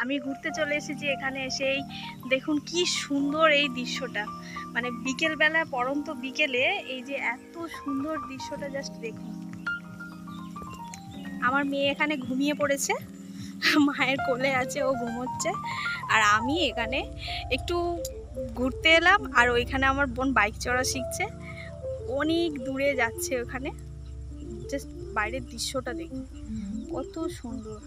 আমি ঘুরতে চলে এসেছি এখানে। এসেই দেখুন কি সুন্দর এই দৃশ্যটা, মানে বিকেলবেলা, পরন্ত বিকেলে এই যে এত সুন্দর দৃশ্যটা জাস্ট দেখুন। আমার মেয়ে এখানে ঘুমিয়ে পড়েছে, মায়ের কোলে আছে, ও ঘুমোচ্ছে। আর আমি এখানে একটু ঘুরতে এলাম, আর ওইখানে আমার বোন বাইক চড়া শিখছে, অনেক দূরে যাচ্ছে ওখানে। জাস্ট বাইরের দৃশ্যটা দেখুন কত সুন্দর।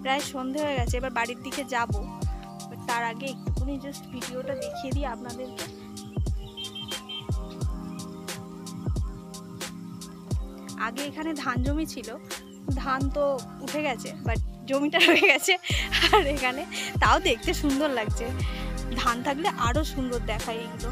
প্রায় সন্ধে হয়ে গেছে, এবার বাড়ির দিকে যাব। তার আগে একটুখানি জাস্ট ভিডিওটা দেখিয়ে দিই আপনাদেরকে। আগে এখানে ধান জমি ছিল, ধান তো উঠে গেছে, বাট জমিটা রয়ে গেছে। আর এখানে তাও দেখতে সুন্দর লাগছে, ধান থাকলে আরো সুন্দর দেখায় এগুলো।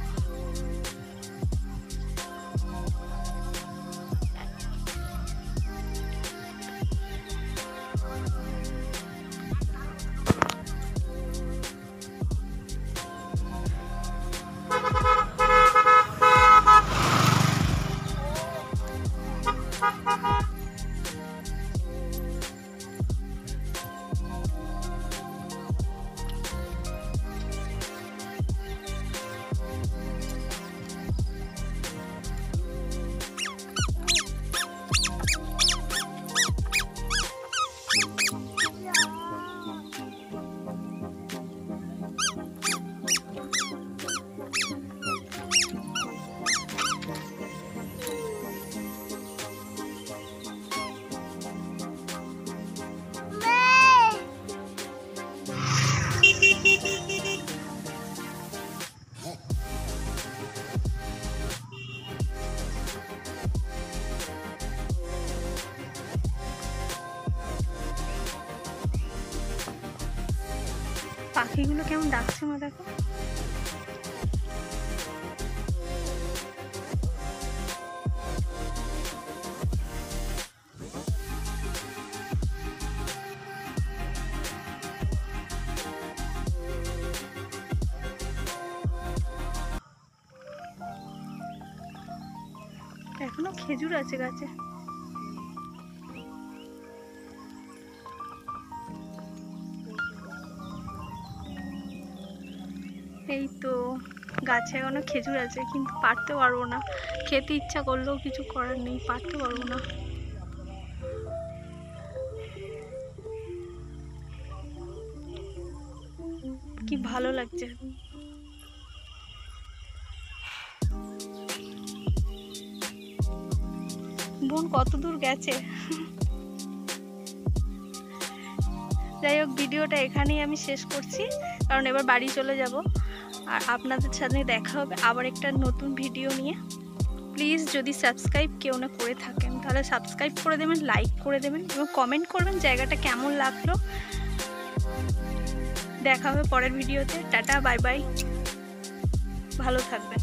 পাখিগুলো কেমন ডাকছে মা, দেখো। এখনো খেজুর আছে গাছে। এই তো গাছে এখনো খেজুর আছে, কিন্তু পারতে পারবো না। খেতে ইচ্ছা করলেও কিছু করার নেই, পারতে পারবো না। কি ভালো লাগছে। বোন কত দূর গেছে। যাই হোক, ভিডিওটা এখানেই আমি শেষ করছি, কারণ এবার বাড়ি চলে যাব। আর আপনাদের সাথে দেখা হবে আবার একটা নতুন ভিডিও নিয়ে। প্লিজ যদি সাবস্ক্রাইব কেউ না করে থাকেন তাহলে সাবস্ক্রাইব করে দেবেন, লাইক করে দেবেন এবং কমেন্ট করবেন জায়গাটা কেমন লাগলো। দেখা হবে পরের ভিডিওতে। টাটা, বাই বাই, ভালো থাকবেন।